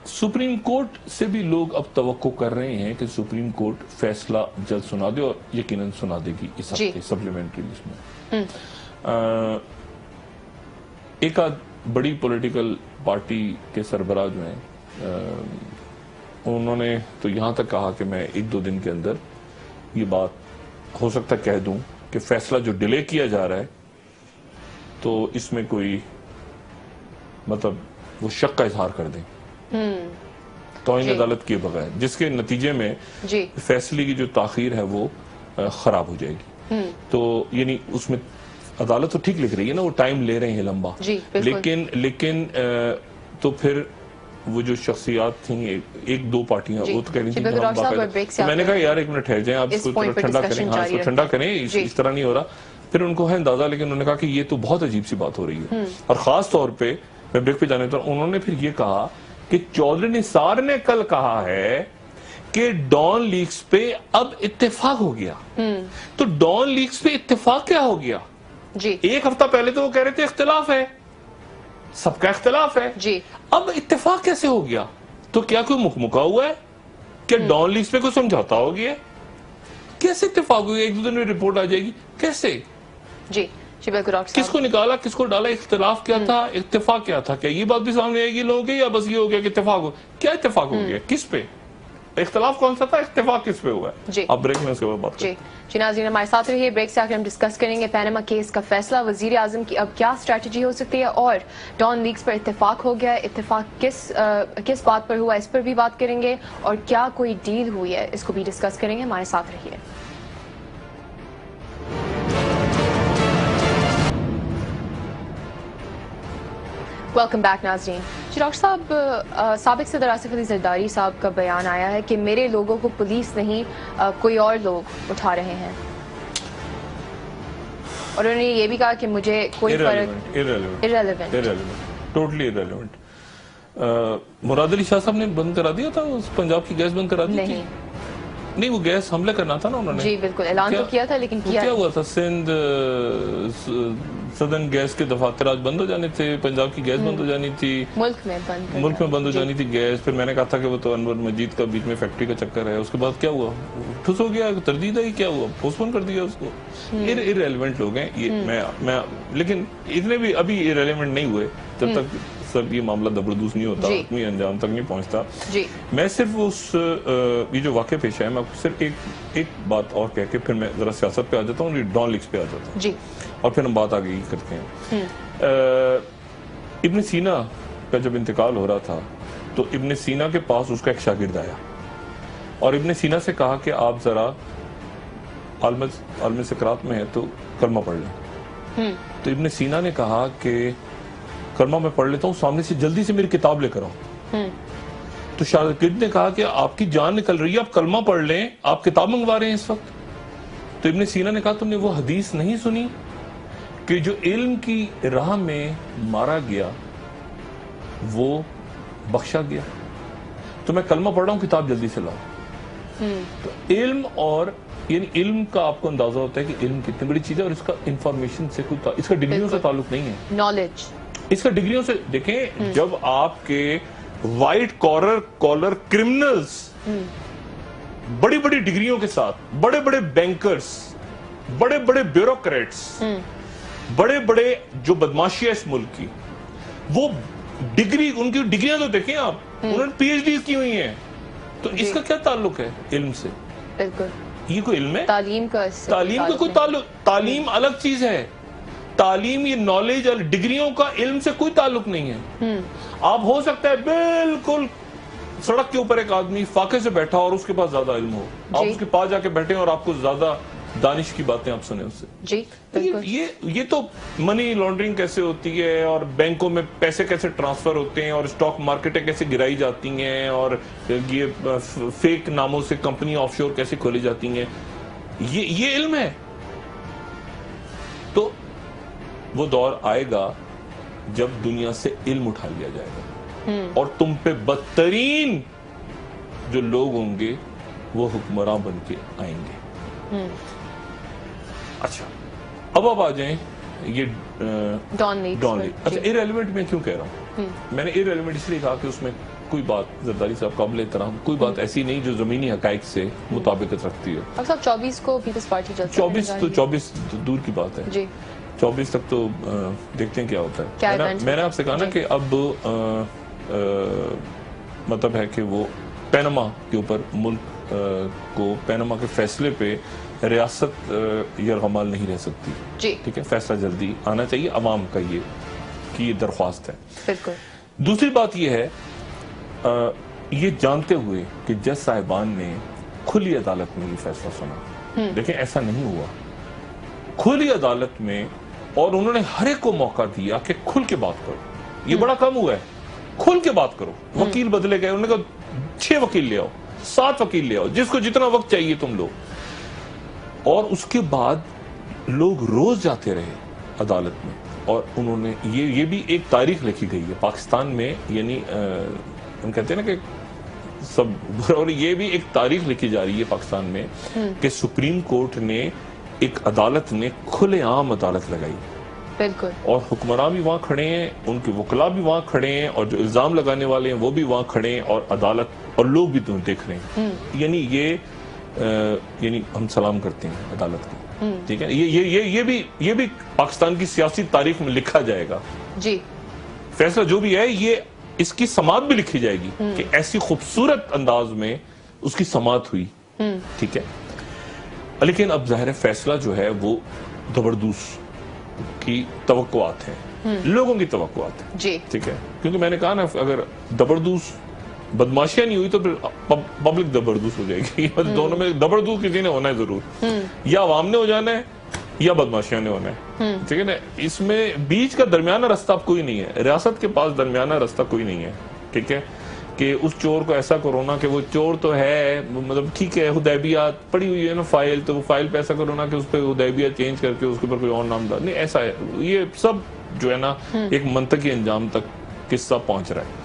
سپریم کورٹ سے بھی لوگ اب توقع کر رہے ہیں کہ سپریم کورٹ فیصلہ جلد سنا دے, اور یقیناً سنا دے گی اس ہفتے سپلیمنٹری لسٹ میں. ایک بڑی پولیٹیکل پارٹی کے سربراہ جو ہیں, انہوں نے تو یہاں تک کہا کہ میں 1-2 دن کے اندر یہ بات ہو سکتا کہہ دوں کہ فیصلہ جو ڈیلے کیا جا رہا ہے تو اس میں کوئی مطلب وہ شک کا اظہار کر دیں توہین عدالت کیے بغیر, جس کے نتیجے میں فیصلے کی جو تاخیر ہے وہ خراب ہو جائے گی. تو یعنی اس میں عدالت تو ٹھیک لکھ رہی ہے نا, وہ ٹائم لے رہے ہیں لمبا, لیکن تو پھر وہ جو شخصیات تھیں 1-2 پارٹیاں وہ تو کہہ رہی تھیں, میں نے کہا یار 1 منٹ ٹھہر جائیں, آپ اس کو ٹھنڈا کریں, ہاں اس کو ٹھنڈا کریں, اس طرح نہیں ہو رہا. پھر ان کو ہے اندازہ, لیکن انہوں نے کہا کہ یہ تو بہت عجیب سی بات ہو رہی ہے. اور خاص طور پہ میں بریک پہ جانے تو انہوں نے پھر یہ کہا کہ چودھری نثار نے کل کہا ہے کہ ڈان لیکس پہ اب اتفاق ہو گیا. تو ڈان لیکس پہ اتفاق کیا ہو گیا؟ 1 ہفتہ پہلے تو وہ کہہ رہے تھے اختلاف ہے, سب کا اختلاف ہے, اب اتفاق کیسے ہو گیا؟ تو کیا کوئی مکمکا ہوا ہے کہ ڈان لیکس پہ کوئی سمجھاتا ہو گیا؟ کیسے اتفاق ہو گیا؟ 1-2 دن میں رپورٹ آ جائے گی, کیسے؟ کس کو نکالا, کس کو ڈالا؟ اختلاف کیا تھا, اتفاق کیا تھا؟ کیا یہ بات بھی سامنے آئے گی لوگوں کے, یا بس یہ ہو گیا کہ اتفاق ہو؟ کیا اتفاق ہو گیا, کس پہ؟ اختلاف کون سا تھا, اتفاق کس پہ ہوا ہے. جی آپ بریک میں اس کے بعد بات کریں. جی ناظرین ہمارے ساتھ رہیے, بریک سے آ کر ہم ڈسکس کریں گے پیناما کیس کا فیصلہ, وزیر اعظم کی اب کیا اسٹریٹجی ہو سکتی ہے, اور ڈان لیکس پر اتفاق ہو گیا ہے, اتفاق کس بات پر ہوا اس پر بھی بات کریں گے, اور کیا کوئی ڈیل ہوئی ہے اس کو بھی ڈسکس کریں گے. ہمارے ساتھ رہیے. ویلکم بیک ناظرین. جی ڈاکٹر صاحب, سابق صدر آصف علی زرداری صاحب کا بیان آیا ہے کہ میرے لوگوں کو پولیس نہیں کوئی اور لوگ اٹھا رہے ہیں, اور انہوں نے یہ بھی کہا کہ مجھے کوئی فرق ٹوٹلی ایرریلیونٹ. مراد علی شاہ صاحب نے بند کرا دیا تھا پنجاب کی گیس, بند کرا دی تھی. نہیں, وہ گیس حملہ کرنا تھا نا انہوں نے. جی بالکل, اعلان تو کیا تھا, لیکن کیا ہوا تھا, سندھ سدن گیس کے دفاتر آج بند ہو جانے تھے, پنجاب کی گیس بند ہو جانی تھی, ملک میں بند ہو جانی تھی گیس. پھر میں نے کہا تھا کہ وہ تو انور مجید کا بیچ میں فیکٹری کا چکر ہے. اس کے بعد کیا ہوا, ٹھس ہو گیا, تردید ہے, کیا ہوا, پوسٹ پون کر دیا اس کو. ایرریلیونٹ لوگ ہیں یہ. میں لیکن اتنے بھی ابھی ایرریلیونٹ نہیں ہوئے جب تک سب یہ معاملہ دبردوس نہیں ہوتا, اتنی انجام تک نہیں پہنچتا. میں صرف یہ جو واقعہ پیش ہے, میں آپ کو صرف ایک بات اور کہہ کے پھر میں ذرا سیاست پہ آ جاتا ہوں, ڈان لیکس پہ آ جاتا ہوں, اور پھر ہم بات آگے کرتے ہیں. ابن سینا کا جب انتقال ہو رہا تھا تو ابن سینا کے پاس اس کا ایک شاگرد آیا اور ابن سینا سے کہا کہ آپ ذرا عالم سکرات میں ہے تو کلمہ پڑھ لیں. تو ابن سینا نے کہا کہ کلمہ میں پڑھ لیتا ہوں, سامنے سے جلدی سے میری کتاب لے کر آؤں. تو شاگرد نے کہا کہ آپ کی جان نکل رہی ہے, آپ کلمہ پڑھ لیں, آپ کتاب منگوا رہے ہیں اس وقت. تو ابن سینا نے کہا تم نے وہ حدیث نہیں سنی کہ جو علم کی راہ میں مارا گیا وہ بخشا گیا. تو میں کلمہ پڑھ رہا ہوں, کتاب جلدی سے لاؤ. تو علم, اور یعنی علم کا آپ کو اندازہ ہوتا ہے کہ علم کتنی بڑی چیز ہے, اور اس کا انفارمیشن سے کوئی اس کا ڈگریوں سے تعلق نہیں ہے. نالج اس کا ڈگریوں سے دیکھیں, جب آپ کے وائٹ کالر کرمنلز بڑی بڑی ڈگریوں کے ساتھ, بڑے بڑے بینکرز, بڑے بڑے بیوروکریٹس, بڑے بڑے جو بدماشی ہے اس ملک کی, وہ ڈگری, ان کی ڈگریاں تو دیکھیں آپ, انہوں نے پی ایچ ڈیز کی ہوئی ہیں. تو اس کا کیا تعلق ہے علم سے؟ بالکل, یہ کوئی علم ہے؟ تعلیم کا کوئی تعلق, تعلیم الگ چیز ہے. تعلیم, یہ نالج اور ڈگریوں کا علم سے کوئی تعلق نہیں ہے. آپ ہو سکتا ہے بالکل سڑک کے اوپر ایک آدمی فاقے سے بیٹھا اور اس کے پاس زیادہ علم ہو, آپ اس کے پاس جا کے بیٹھے اور آپ کو زیادہ دانش کی باتیں آپ سنیں اس سے. یہ تو منی لانڈرنگ کیسے ہوتی ہے, اور بینکوں میں پیسے کیسے ٹرانسفر ہوتے ہیں, اور اسٹاک مارکیٹیں کیسے گرائی جاتی ہیں, اور یہ فیک ناموں سے کمپنی آف شور کیسے کھولی جاتی ہیں, یہ علم ہے. تو وہ دور آئے گا جب دنیا سے علم اٹھا لیا جائے گا, اور تم پہ بدترین جو لوگ ہوں گے وہ حکمراں بن کے آئیں گے. اچھا, اب آپ آ جائیں یہ ڈان لیکس. اچھا, ایرریلیونٹ میں کیوں کہہ رہا ہوں؟ میں نے ایرریلیونٹ اس لیے کہا کہ اس میں کوئی بات, زرداری صاحب قابل احترام, کوئی بات ایسی نہیں جو زمینی حقائق سے مطابقت رکھتی ہے. اب صاحب 24 کو پیپلز پارٹی چلتا ہے. 24 دور کی بات ہے, 24 تک تو دیکھتے ہیں کیا ہوتا ہے. میں نے آپ سے کہا نا کہ اب مطلب ہے کہ وہ پیناما کے اوپر ملک کو, پیناما کے فیصلے پہ ریاست یرغمال نہیں رہ سکتی. ٹھیک ہے, فیصلہ جلدی آنا چاہیے, عوام کا یہ درخواست ہے. بالکل. دوسری بات یہ ہے, یہ جانتے ہوئے کہ جج صاحبان نے کھلی عدالت میں یہ فیصلہ سنا, دیکھیں ایسا نہیں ہوا, کھلی عدالت میں, اور انہوں نے ہر ایک کو موقع دیا کہ کھل کے بات کرو. یہ بڑا کم ہوا ہے, کھل کے بات کرو. وکیل بدلے گئے, انہوں نے کہا 6 وکیل لے آؤ, 7 وکیل لے آؤ, جس کو جتنا وقت چاہیے تم لوگ. اور اس کے بعد لوگ روز جاتے رہے عدالت میں, اور انہوں نے یہ بھی ایک تاریخ لکھی گئی ہے پاکستان میں, یعنی ہم کہتے ہیں نا کہ سب, اور یہ بھی ایک تاریخ لکھی جا رہی ہے پاکستان میں کہ سپریم کورٹ نے, ایک عدالت نے کھلے عام عدالت لگائی. بالکل. اور حکمراں بھی وہاں کھڑے ہیں, ان کے وکلاء بھی وہاں کھڑے ہیں, اور جو الزام لگانے والے ہیں وہ بھی وہاں کھڑے ہیں, اور عدالت اور لوگ بھی تمہیں دیکھ رہے ہیں. یعنی ہم سلام کرتے ہیں عدالت کو. ٹھیک ہے, یہ بھی پاکستان کی سیاسی تاریخ میں لکھا جائے گا. جی, فیصلہ جو بھی ہے یہ اس کی سماعت بھی لکھی جائے گی کہ ایسی خوبصورت انداز میں اس کی سماعت ہوئی، ٹھیک ہے، لیکن اب ظاہر فیصلہ جو ہے وہ زبردوس کی توقعات ہیں، لوگوں کی توقعات ہیں، جی ٹھیک ہے، کیونکہ میں نے کہا نا اگر زبردوس بدماشیاں نہیں ہوئی تو پھر پبلک زبردوس ہو جائے گی، دونوں میں زبردوس کسی نے ہونا ہے ضرور، یا عوام نے ہو جانا ہے یا بدماشیاں نے ہونا ہے، ٹھیک ہے نا، اس میں بیچ کا درمیانہ رستہ اب کوئی نہیں ہے، ریاست کے پاس درمیانہ رستہ کوئی نہیں ہے، ٹھیک ہے، کہ اس چور کو ایسا کرونا کہ وہ چور تو ہے، مطلب ٹھیک ہے حدیبیہ پڑی ہوئی ہے نا فائل، تو وہ فائل پہ ایسا کرونا کہ اس پہ حدیبیہ چینج کر کے اس کے اوپر کوئی اور نام ڈال، نہیں ایسا ہے، یہ سب جو ہے نا ایک منطقی انجام تک قصہ پہنچ رہا ہے۔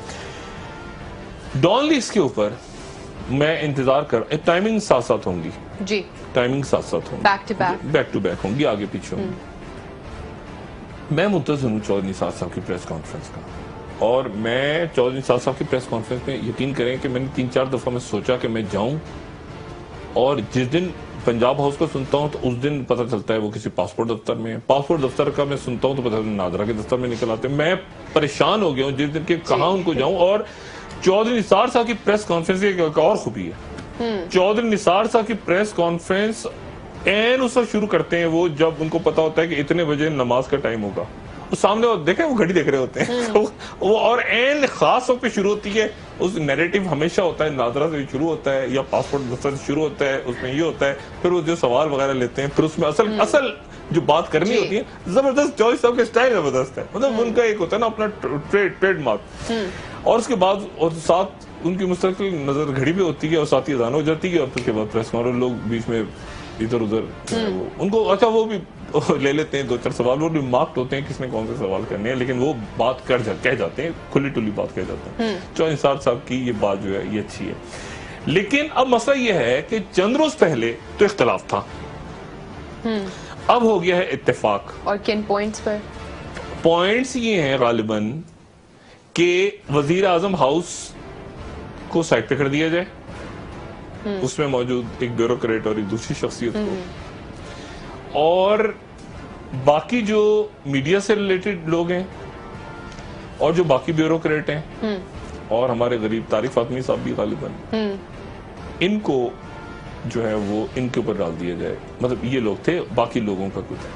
ڈان لیکس کے اوپر میں انتظار کر، ٹائمنگ ساتھ ساتھ ہوں گی، جی ٹائمنگ ساتھ ساتھ ہوں back to back, back to back ہوں گی، آگے پیچھے ہوں گی۔ میں منتظر ہوں چودھری نثار صاحب کی پریس کانفرنس کا، اور میں چودھری نثار صاحب کی پریس کانفرنس میں یقین کریں کہ میں نے 3-4 دفعہ میں سوچا کہ میں جاؤں، اور جس دن پنجاب ہاؤس کو سنتا ہوں تو اس دن پتہ چلتا ہے وہ کسی پاسپورٹ دفتر میں ہے، پاسپورٹ دفتر کا میں سنتا ہوں تو پتہ چلتا ہے نادرا کے دفتر میں نکل آتے ہیں، میں پریشان ہو گیا ہوں جس دن کہ کہاں ان کو جاؤں۔ اور چودھری نثار صاحب کی پریس کانفرنس کی ایک اور خوبی ہے، چودھری نثار صاحب کی پریس کانفرنس این اس وقت شروع کرتے ہیں وہ جب ان کو پتا ہوتا ہے کہ اتنے بجے نماز کا ٹائم ہوگا، اس سامنے وہ دیکھیں وہ گھڑی دیکھ رہے ہوتے ہیں وہ، اور این خاص وقت پہ شروع ہوتی ہے، اس نیریٹو ہمیشہ ہوتا ہے نادرا سے شروع ہوتا ہے یا پاسپورٹ دفتر سے شروع ہوتا ہے، اس میں یہ ہوتا ہے، پھر وہ جو سوال وغیرہ لیتے ہیں، پھر اس میں اصل جو بات کرنی ہوتی ہے، زبردست چودھری صاحب کا اسٹائل زبردست ہے، مطلب ان کا ایک ہوتا ہے نا اپنا ٹریڈ مارک، اور اس کے بعد اور ساتھ ان کی مستقل نظر گھڑی پہ ہوتی ہے اور ساتھ ہی اذان ہو جاتی ہے، اور پھر اس کے بعد پریس کانفرنس لوگ بیچ میں ادھر ادھر ان کو اچھا وہ بھی لے لیتے ہیں 2-4 سوال، وہ بھی مارکڈ ہوتے ہیں کس نے کون سے سوال کرنے ہیں، لیکن وہ بات کہہ جاتے ہیں، کھلی ٹلی بات کہہ جاتے ہیں۔ چودھری نثار صاحب کی یہ بات جو ہے یہ اچھی ہے، لیکن اب مسئلہ یہ ہے کہ چند روز پہلے تو اختلاف تھا، اب ہو گیا ہے اتفاق، اور کن پوائنٹس پر؟ پوائنٹس یہ ہیں غالباً کہ وزیر اعظم ہاؤس کو سائڈ پہ کر دیا جائے، اس میں موجود ایک بیوروکریٹ اور ایک دوسری شخصیت کو، اور باقی جو میڈیا سے ریلیٹڈ لوگ ہیں اور جو باقی بیوروکریٹ ہیں اور ہمارے غریب طارق فاطمی صاحب بھی غالباً، ان کو جو ہے وہ ان کے اوپر ڈال دیا جائے، مطلب یہ لوگ تھے، باقی لوگوں کا کچھ۔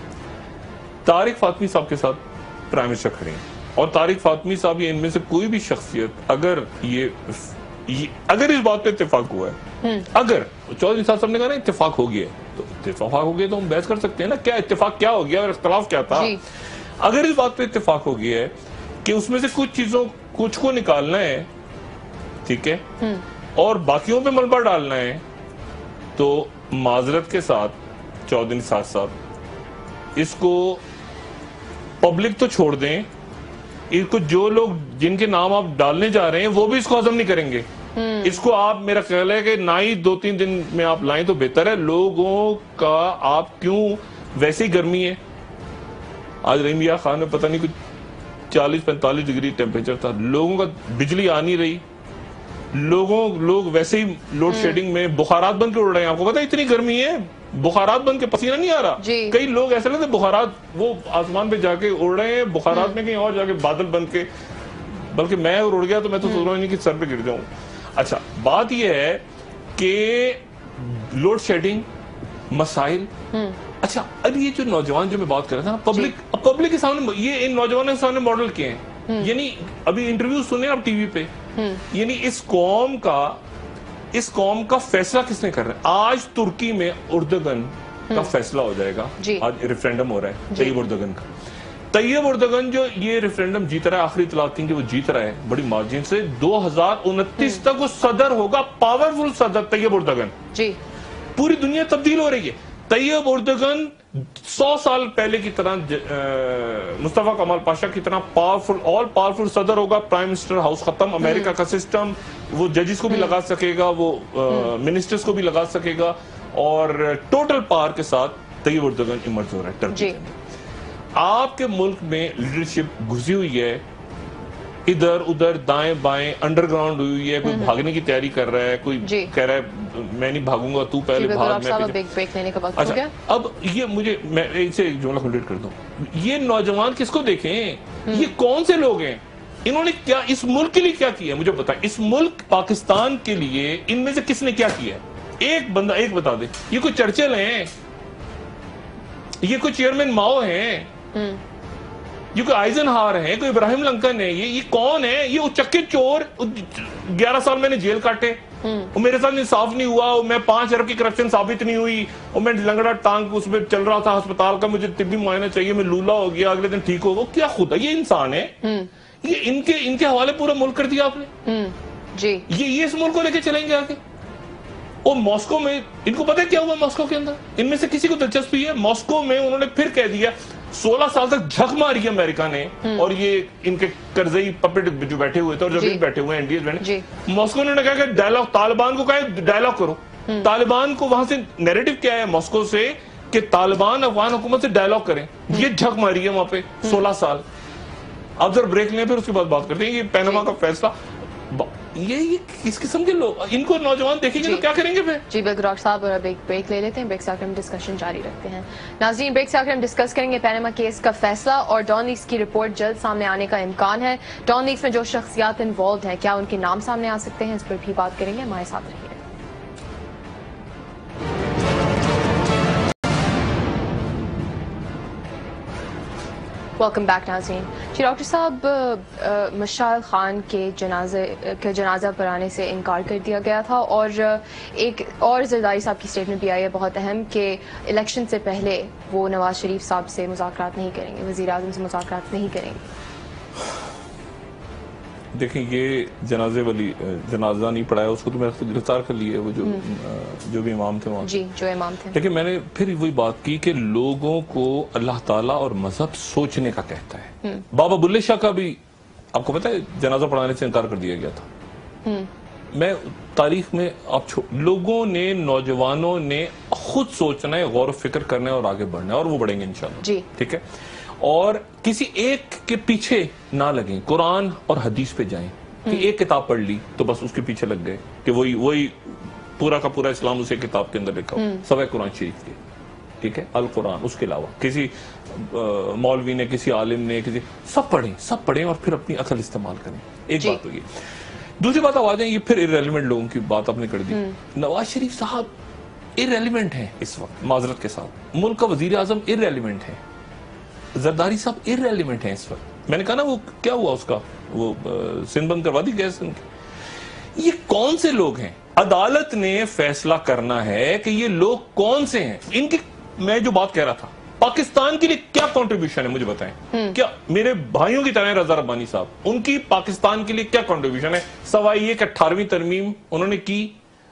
طارق فاطمی صاحب کے ساتھ پرائم منسٹر کھڑے ہیں، اور طارق فاطمی صاحب یا ان میں سے کوئی بھی شخصیت اگر اس بات پہ اتفاق ہوا ہے، اگر چودھری صاحب نے کہا نا اتفاق ہو گیا تو اتفاق ہو گیا تو ہم بحث کر سکتے ہیں نا کیا اتفاق کیا ہو گیا اور اختلاف کیا تھا۔ اگر اس بات پہ اتفاق ہو گیا ہے کہ اس میں سے کچھ کو نکالنا ہے، ٹھیک ہے، اور باقیوں پہ ملبہ ڈالنا ہے، تو معذرت کے ساتھ چودھری نثار صاحب اس کو پبلک تو چھوڑ دیں، اس کو جو لوگ جن کے نام آپ ڈالنے جا رہے ہیں وہ بھی اس کو ہضم نہیں کریں گے، اس کو آپ، میرا خیال ہے کہ نہ ہی 2-3 دن میں آپ لائیں تو بہتر ہے۔ لوگوں کا آپ کیوں ویسی گرمی ہے، آج رحیم یار خان میں پتہ نہیں کچھ 40-45 ڈگری ٹیمپریچر تھا، لوگوں کا بجلی آ نہیں رہی، لوگ ویسے ہی لوڈ شیڈنگ میں بخارات بن کے اڑ رہے ہیں، آپ کو پتہ اتنی گرمی ہے بخارات بن کے پسینہ نہیں آ رہا، کئی لوگ ایسے لگتے بخارات وہ آسمان پہ جا کے اڑ رہے ہیں، بخارات میں کہیں اور جا کے بادل بن کے، بلکہ میں اڑ گیا تو میں تو سوچ رہا ہوں کہ سر پہ گر جاؤں۔ اچھا بات یہ ہے کہ لوڈ شیڈنگ مسائل، اچھا اب یہ جو نوجوان جو میں بات کر رہا تھا پبلک کے سامنے، یہ ان نوجوانوں کے سامنے ماڈل کیا ہیں، یعنی ابھی انٹرویو سنے آپ ٹی وی پہ، یعنی اس قوم کا فیصلہ کس نے کر رہا ہے؟ آج ترکی میں اردگن کا فیصلہ ہو جائے گا، آج ریفرینڈم ہو رہا ہے طیب اردگن کا، طیب اردگن جو یہ ریفرینڈم جیت رہا ہے، آخری اطلاعات تھی کہ وہ جیت رہا ہے بڑی مارجن سے، 2029 تک وہ صدر ہوگا، پاورفل صدر طیب اردگن، پوری دنیا تبدیل ہو رہی ہے۔ طیب اردگن 100 سال پہلے کی طرح مصطفیٰ کمال پاشا کی طرح آل پاورفل صدر ہوگا، پرائم منسٹر ہاؤس ختم، امریکہ کا سسٹم، وہ ججز کو بھی لگا سکے گا، وہ منسٹرز کو بھی لگا سکے گا، اور ٹوٹل پاور کے ساتھ طیب اردگن ایمرج ہو رہا ہے ٹرکی کے اندر۔ آپ کے ملک میں لیڈرشپ گھسی ہوئی ہے، ادھر ادھر دائیں بائیں انڈر گراؤنڈ ہوئی ہے، کوئی بھاگنے کی تیاری کر رہا ہے، کوئی کہہ رہا ہے میں نہیں بھاگوں گا، تو پہلے بھاگ، میں اچھا اب یہ میں اسے ایک جملہ کمپلیٹ کر دوں، یہ نوجوان کس کو دیکھیں، یہ کون سے لوگ ہیں انہوں نے کیا اس ملک کے لیے کیا کیا مجھے بتائیں. اس ملک پاکستان کے لیے ان میں سے کس نے کیا کیا ہے؟ ایک بندہ ایک بتا دے. یہ کوئی چرچل ہیں، یہ کوئی چیئرمین ماؤ ہیں، یہ کوئی آئزن ہار ہیں، کوئی ابراہیم لنکن ہے، یہ کون ہے؟ یہ اچکے چور. 11 سال میں نے جیل کاٹے اور میرے ساتھ انصاف نہیں ہوا، میں 5 ارب کی کرپشن ثابت نہیں ہوئی، اور میں لنگڑا ٹانگ اس میں چل رہا تھا ہسپتال کا، مجھے طبی معائنہ چاہیے، میں لولا ہو گیا، اگلے دن ٹھیک ہو گیا. کیا خدا یہ انسان ہے؟ یہ ان کے حوالے پورا ملک کر دیا آپ نے. جی یہ اس ملک کو لے کے چلیں گے آگے. اور ماسکو میں ان کو پتہ ہے کیا ہوا ماسکو کے اندر؟ ان میں سے کسی کو دلچسپی ہے؟ ماسکو میں انہوں نے پھر کہہ دیا 16 سال تک جھک ماری ہے امریکہ نے، اور یہ ان کے کرزئی پپٹ جو بیٹھے ہوئے تھے اور جو بھی بیٹھے ہوئے ہیں NDS ماسکو نے کہا کہ ڈائلاگ طالبان کو کہا ڈائلاگ کرو. طالبان کو وہاں سے نیریٹو کیا ہے ماسکو سے کہ طالبان افغان حکومت سے ڈائلاگ کریں. یہ جھک ماری ہے وہاں پہ 16 سال. اب ذرا بریک لیں پھر اس کے بعد بات کرتے ہیں. یہ پیناما کا فیصلہ، یہ کس قسم کے لوگ ان کو نوجوان دیکھیں گے تو کیا کریں گے پھر؟ جی بالکل ڈاکٹر صاحب، اور اب ایک بریک لے لیتے ہیں، بریک سے آ کر ہم ڈسکشن جاری رکھتے ہیں. ناظرین بریک سے آ کر ہم ڈسکس کریں گے پیناما کیس کا فیصلہ اور ڈان لیکس کی رپورٹ جلد سامنے آنے کا امکان ہے. ڈان لیکس میں جو شخصیات انوالوڈ ہیں کیا ان کے نام سامنے آ سکتے ہیں؟ اس پر بھی بات کریں گے، ہمارے ساتھ رہیے. ویلکم بیک ناظرین. جی ڈاکٹر صاحب، مشال خان کے جنازہ پر آنے سے انکار کر دیا گیا تھا، اور ایک اور زرداری صاحب کی اسٹیٹمنٹ بھی آئی ہے بہت اہم کہ الیکشن سے پہلے وہ نواز شریف صاحب سے مذاکرات نہیں کریں گے، وزیر اعظم سے مذاکرات نہیں کریں گے. دیکھیں یہ جنازہ نہیں پڑھایا، اس کو تو میں گرفتار کر لیے وہ جو بھی امام تھے وہاں. جی جو امام تھے. لیکن میں نے پھر وہی بات کی کہ لوگوں کو اللہ تعالیٰ اور مذہب سوچنے کا کہتا ہے. بابا بلے شاہ کا بھی آپ کو پتہ ہے جنازہ پڑھانے سے انکار کر دیا گیا تھا. میں تاریخ میں لوگوں نے، نوجوانوں نے خود سوچنا ہے، غور و فکر کرنا ہے اور آگے بڑھنا ہے، اور وہ بڑھیں گے انشاءاللہ. جی ٹھیک ہے. اور کسی ایک کے پیچھے نہ لگیں، قرآن اور حدیث پہ جائیں کہ ایک کتاب پڑھ لی تو بس اس کے پیچھے لگ گئے کہ وہی پورا کا پورا اسلام اسی کتاب کے اندر لکھا ہو، سوائے قرآن شریف کے. ٹھیک ہے. القرآن اس کے علاوہ کسی مولوی نے، کسی عالم نے، سب پڑھیں اور پھر اپنی عقل استعمال کریں. ایک بات ہوگی. دوسری بات آ جائیں، یہ پھر ایرریلیونٹ لوگوں کی بات آپ نے کر دی. نواز شریف صاحب ایرریلیونٹ ہیں اس وقت، معذرت کے ساتھ. ملک کا وزیر اعظم ایرریلیونٹ ہے. زرداری صاحب ایرریلیونٹ ہیں اس وقت. میں نے کہا نا وہ کیا ہوا اس کا، وہ سندھ بند کروا دی گیس. یہ کون سے لوگ ہیں؟ عدالت نے فیصلہ کرنا ہے کہ یہ لوگ کون سے ہیں. ان کی میں جو بات کہہ رہا تھا، پاکستان کے لیے کیا کنٹریبیوشن ہے مجھے بتائیں. کیا میرے بھائیوں کی طرح رضا ربانی صاحب، ان کی پاکستان کے لیے کیا کنٹریبیوشن ہے سوائے یہ کہ 18ویں ترمیم انہوں نے کی.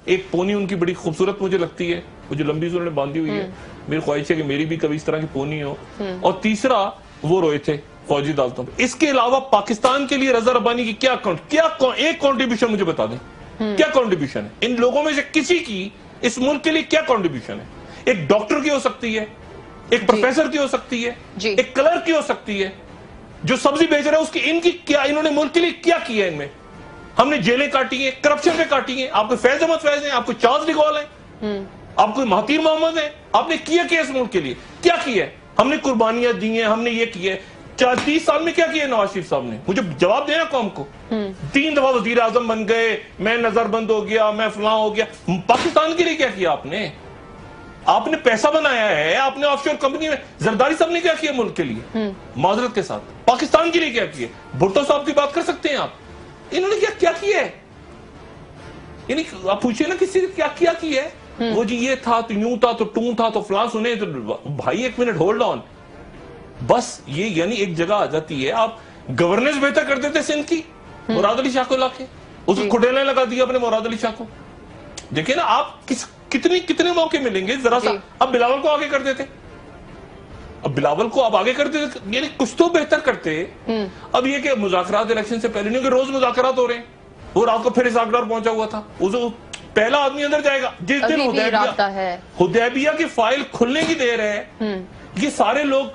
ایک پونی ان کی بڑی خوبصورت مجھے لگتی ہے، وہ جو لمبی انہوں نے باندھی ہوئی ہے، میری خواہش ہے کہ میری بھی کبھی اس طرح کی پونی ہو. اور تیسرا وہ روئے تھے فوجی عدالتوں پہ. اس کے علاوہ پاکستان کے لیے رضا ربانی کی کیا ایک کنٹریبیوشن مجھے بتا دیں. کیا کنٹریبیوشن ہے ان لوگوں میں سے کسی کی اس ملک کے لیے؟ کیا کنٹریبیوشن ہے؟ ایک ڈاکٹر کی ہو سکتی ہے، ایک پروفیسر کی ہو سکتی ہے، ایک کلرک کی ہو سکتی ہے، جو سبزی بیچ رہا ہے اس کی. ان کی کیا، انہوں نے ملک کے لیے کیا کیا؟ ان میں ہم نے جیلیں کاٹی ہیں، کرپشن پہ کاٹی ہیں. آپ کو فیض احمد فیض ہیں، آپ کو چارلس ڈیگول ہیں، آپ کو مہاتیر محمد ہیں. آپ نے کیا اس ملک کے لیے؟ کیا کیا ہے؟ ہم نے قربانیاں دی ہیں، ہم نے یہ کیا ہے. 30 سال میں کیا کیا ہے نواز شریف صاحب نے؟ مجھے جواب دینا قوم کو. 3 دفعہ وزیر اعظم بن گئے، میں نظر بند ہو گیا، میں فلاں ہو گیا. پاکستان کے لیے کیا کیا آپ نے؟ آپ نے پیسہ بنایا ہے، آپ نے آف شور کمپنی میں. زرداری صاحب نے کیا کیا ملک کے لیے؟ معذرت کے ساتھ پاکستان کے لیے کیا کیا؟ بھٹو صاحب کی بات کر سکتے ہیں آپ، انہوں نے کیا کیا ہے؟ یعنی آپ پوچھئے نا کسی نے کیا کیا ہے. وہ جی یہ تھا تو یوں تھا تو ٹون تھا تو فلاں سنے تو بھائی ایک منٹ ہولڈ آن. بس یہ یعنی ایک جگہ آ جاتی ہے. آپ گورننس بہتر کر دیتے سندھ کی، مراد علی شاہ کو لا کے اس کو کھٹیلیں لگا دیا اپنے مراد علی شاہ کو. دیکھیں نا آپ کتنے موقع ملیں گے ذرا سا. اب بلاول کو آگے کر دیتے، آگے کر دیتے، یعنی کچھ تو بہتر کرتے. اب یہ کہ مذاکرات الیکشن سے پہلے نہیں کہ روز مذاکرات ہو رہے ہیں. وہ رات کو پھر اسحاق پہنچا ہوا تھا، پہلا آدمی اندر جائے گا جس دن حدیبیہ کی فائل کھلنے کی دیر ہے. یہ سارے لوگ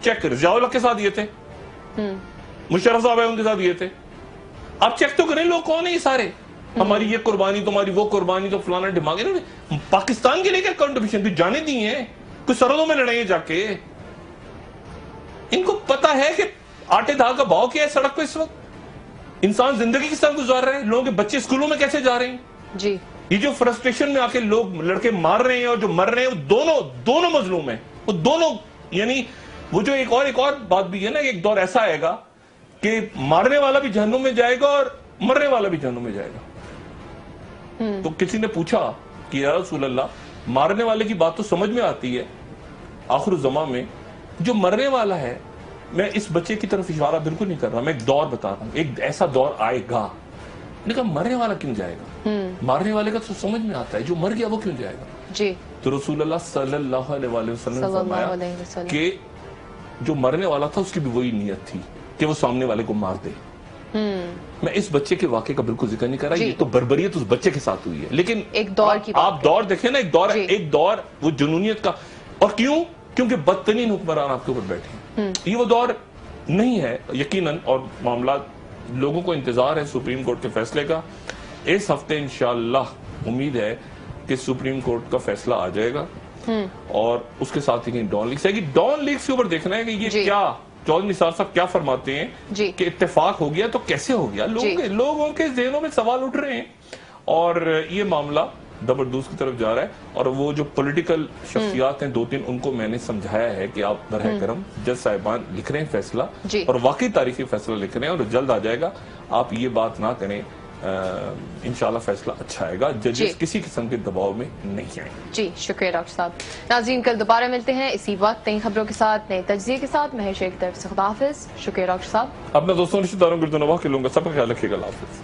چیک کریں، ضیاء الحق کے ساتھ یہ تھے، مشرف صاحب ان کے ساتھ یہ تھے. آپ چیک تو کریں لوگ کون ہیں یہ سارے. ہماری یہ قربانی، تمہاری وہ قربانی، تو فلانا ڈھماغ. پاکستان کے لیے کیا کنٹریبیوشن بھی جانے دی ہیں؟ کچھ سرحدوں میں لڑیں گے جا کے. ان کو پتا ہے کہ آٹے دال کا بھاؤ کیا ہے سڑک پہ اس وقت. انسان زندگی کس طرح گزار رہے ہیں, لوگوں کے بچے اسکولوں میں کیسے جا رہے ہیں, جی یہ جو فرسٹریشن میں آ کے لوگ لڑکے مار رہے ہیں اور جو مر رہے ہیں وہ دونوں مظلوم ہیں, وہ دونوں, یعنی وہ جو ایک اور بات بھی ہے نا, ایک دور ایسا آئے گا کہ مارنے والا بھی جہنم میں جائے گا اور مرنے والا بھی جہنم میں جائے گا. تو کسی نے پوچھا کہ یا رسول اللہ مارنے والے کی بات تو سمجھ میں آتی ہے, آخر الزمان میں جو مرنے والا ہے, میں اس بچے کی طرف اشارہ بالکل نہیں کر رہا, میں ایک دور بتا رہا ہوں, ایک ایسا دور آئے گا. نے کہا مرنے والا کیوں جائے گا, مارنے والے کا تو سمجھ میں آتا ہے, جو مر گیا وہ کیوں جائے گا. جی تو رسول اللہ صلی اللہ علیہ وسلم نے فرمایا کہ جو مرنے والا تھا اس کی بھی وہی نیت تھی کہ وہ سامنے والے کو مار دے. میں اس بچے کے واقعے کا بالکل ذکر نہیں کر رہا, یہ تو بربریت اس بچے کے ساتھ ہوئی ہے, لیکن ایک دور کی آپ دور دیکھیں نا, ایک دور وہ جنونیت کا, اور کیونکہ بدترین حکمران آپ کے اوپر بیٹھے ہیں. یہ وہ دور نہیں ہے یقیناً, اور معاملات لوگوں کو انتظار ہے سپریم کورٹ کے فیصلے کا. اس ہفتے انشاءاللہ امید ہے کہ سپریم کورٹ کا فیصلہ آ جائے گا, اور اس کے ساتھ ہی ڈان لیگز ہے کہ ڈان لیگز کے اوپر دیکھنا ہے کہ یہ کیا چودھری نثار صاحب کیا فرماتے ہیں کہ اتفاق ہو گیا تو کیسے ہو گیا. لوگوں کے ذہنوں میں سوال اٹھ رہے ہیں, اور یہ معاملہ زبردست کی طرف جا رہا ہے. اور وہ جو پولیٹیکل شخصیات ہیں 2-3 ان کو میں نے سمجھایا ہے کہ آپ برہ کرم جج صاحبان لکھ رہے ہیں فیصلہ, اور واقعی تاریخی فیصلہ لکھ رہے ہیں, اور جلد آ جائے گا. آپ یہ بات نہ کریں, انشاءاللہ فیصلہ اچھا آئے گا, ججز کسی قسم کے دباؤ میں نہیں آئیں. جی شکریہ ڈاکٹر صاحب. ناظرین کل دوبارہ ملتے ہیں اسی وقت نئی خبروں کے ساتھ, نئے تجزیے کے ساتھ. مہر شیخ کی طرف سے خدا حافظ. شکریہ ڈاکٹر صاحب. اپنے دوستوں رشتہ داروں گردنواہ کے لوگوں کا سب کا خیال رکھیے گا. اللہ حافظ.